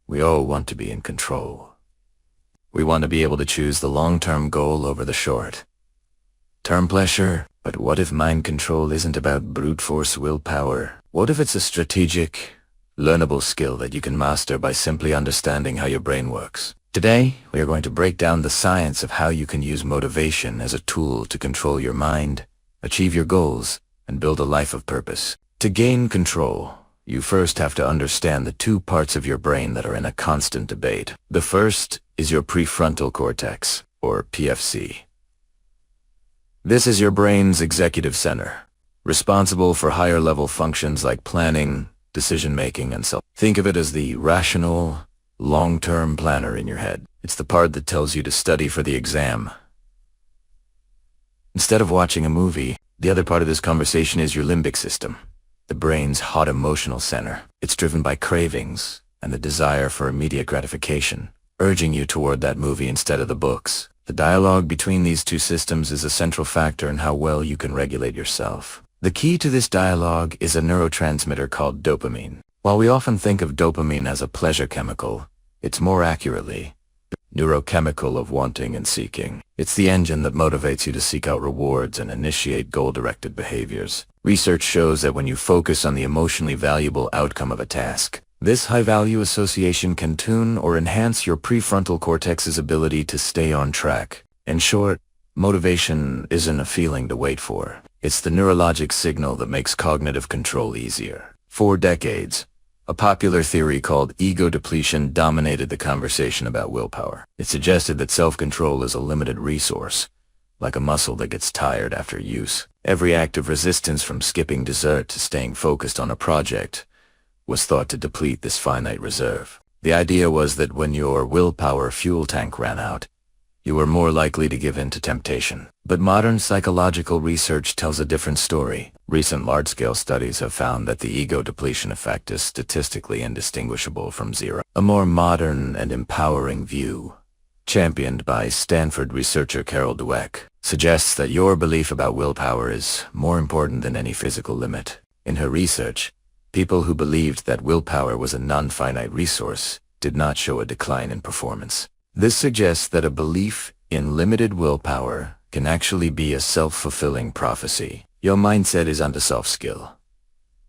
We all want to be in control. We want to be able to choose the long-term goal over the short-term pleasure. But what if mind control isn't about brute force willpower? What if it's a strategic, learnable skill that you can master by simply understanding how your brain works? Today, we are going to break down the science of how you can use motivation as a tool to control your mind, achieve your goals, and build a life of purpose. To gain control, you first have to understand the two parts of your brain that are in a constant debate. The first is your prefrontal cortex, or PFC. This is your brain's executive center, responsible for higher-level functions like planning, decision-making, and Think of it as the rational, long-term planner in your head. It's the part that tells you to study for the exam instead of watching a movie. The other part of this conversation is your limbic system, the brain's hot emotional center. It's driven by cravings and the desire for immediate gratification, urging you toward that movie instead of the books. The dialogue between these two systems is a central factor in how well you can regulate yourself. The key to this dialogue is a neurotransmitter called dopamine. While we often think of dopamine as a pleasure chemical, it's more accurately the neurochemical of wanting and seeking. It's the engine that motivates you to seek out rewards and initiate goal-directed behaviors. Research shows that when you focus on the emotionally valuable outcome of a task, this high-value association can tune or enhance your prefrontal cortex's ability to stay on track. In short, motivation isn't a feeling to wait for. It's the neurologic signal that makes cognitive control easier. For decades, a popular theory called ego depletion dominated the conversation about willpower. It suggested that self-control is a limited resource, like a muscle that gets tired after use. Every act of resistance, from skipping dessert to staying focused on a project, was thought to deplete this finite reserve. The idea was that when your willpower fuel tank ran out, you were more likely to give in to temptation. But modern psychological research tells a different story. Recent large-scale studies have found that the ego depletion effect is statistically indistinguishable from zero. A more modern and empowering view, championed by Stanford researcher Carol Dweck, suggests that your belief about willpower is more important than any physical limit. In her research, people who believed that willpower was a non-finite resource did not show a decline in performance. This suggests that a belief in limited willpower can actually be a self-fulfilling prophecy. Your mindset is not a soft skill.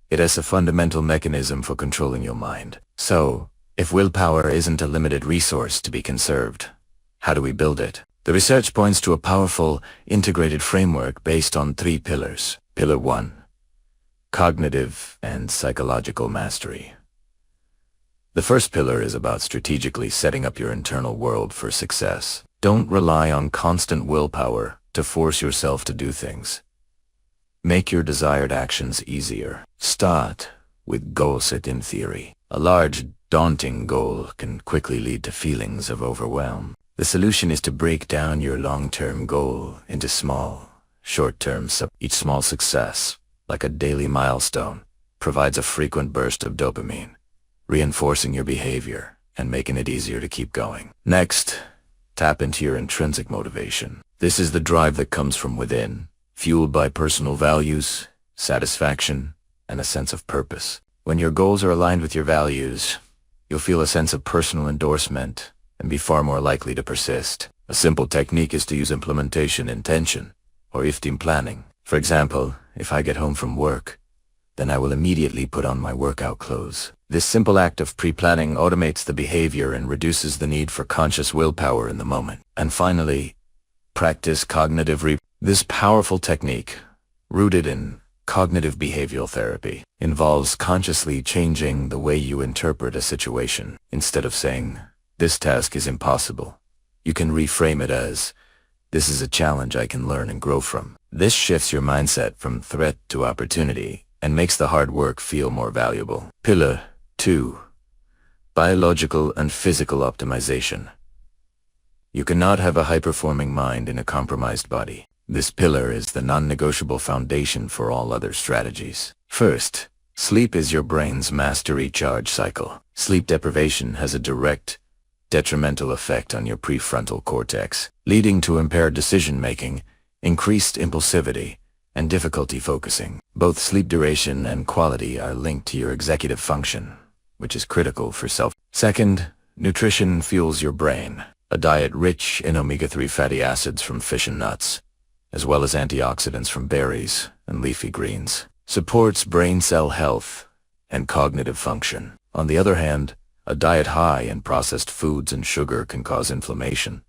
It has a fundamental mechanism for controlling your mind. So, if willpower isn't a limited resource to be conserved, how do we build it? The research points to a powerful, integrated framework based on 3 pillars. Pillar 1. Cognitive and psychological mastery. The first pillar is about strategically setting up your internal world for success. Don't rely on constant willpower to force yourself to do things. Make your desired actions easier. Start with goal-setting theory. A large, daunting goal can quickly lead to feelings of overwhelm. The solution is to break down your long-term goal into small, short-term Each small success, like a daily milestone, provides a frequent burst of dopamine, reinforcing your behavior and making it easier to keep going. Next, tap into your intrinsic motivation. This is the drive that comes from within, fueled by personal values, satisfaction, and a sense of purpose. When your goals are aligned with your values, you'll feel a sense of personal endorsement and be far more likely to persist. A simple technique is to use implementation intention, or IFTIM planning. For example, if I get home from work, then I will immediately put on my workout clothes. This simple act of pre-planning automates the behavior and reduces the need for conscious willpower in the moment. And finally, practice cognitive This powerful technique, rooted in cognitive behavioral therapy, involves consciously changing the way you interpret a situation. Instead of saying, "This task is impossible," you can reframe it as, "This is a challenge I can learn and grow from." This shifts your mindset from threat to opportunity and makes the hard work feel more valuable. Pillar 2. Biological and physical optimization. You cannot have a high-performing mind in a compromised body. This pillar is the non-negotiable foundation for all other strategies. First, sleep is your brain's master recharge cycle. Sleep deprivation has a direct, detrimental effect on your prefrontal cortex, leading to impaired decision-making, increased impulsivity, and difficulty focusing. Both sleep duration and quality are linked to your executive function, which is critical for Second, nutrition fuels your brain. A diet rich in omega-3 fatty acids from fish and nuts, as well as antioxidants from berries and leafy greens, supports brain cell health and cognitive function. On the other hand, a diet high in processed foods and sugar can cause inflammation,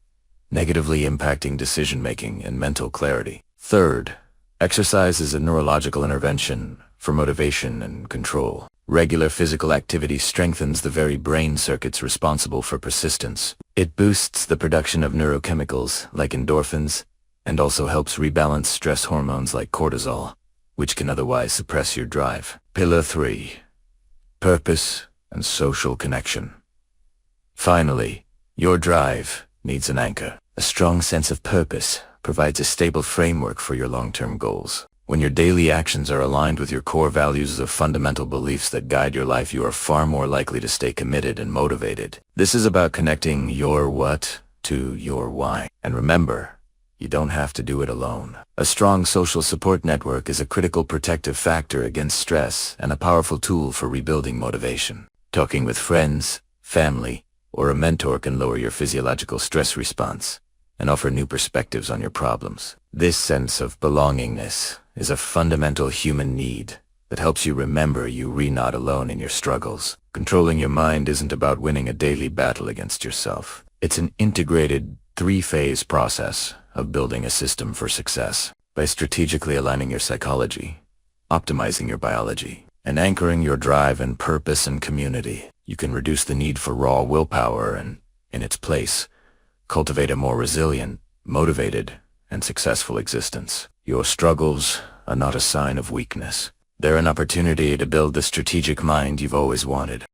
negatively impacting decision-making and mental clarity. Third, exercise is a neurological intervention for motivation and control. Regular physical activity strengthens the very brain circuits responsible for persistence. It boosts the production of neurochemicals like endorphins and also helps rebalance stress hormones like cortisol, which can otherwise suppress your drive. Pillar 3. Purpose and social connection. Finally, your drive needs an anchor. A strong sense of purpose provides a stable framework for your long-term goals. When your daily actions are aligned with your core values of fundamental beliefs that guide your life, you are far more likely to stay committed and motivated. This is about connecting your what to your why. And remember, you don't have to do it alone. A strong social support network is a critical protective factor against stress and a powerful tool for rebuilding motivation. Talking with friends, family, or a mentor can lower your physiological stress response and offer new perspectives on your problems. This sense of belongingness is a fundamental human need that helps you remember you're not alone in your struggles. Controlling your mind isn't about winning a daily battle against yourself. It's an integrated, three-phase process of building a system for success. By strategically aligning your psychology, optimizing your biology, and anchoring your drive and purpose and community, you can reduce the need for raw willpower and, in its place, cultivate a more resilient, motivated, and successful existence. Your struggles are not a sign of weakness. They're an opportunity to build the strategic mind you've always wanted.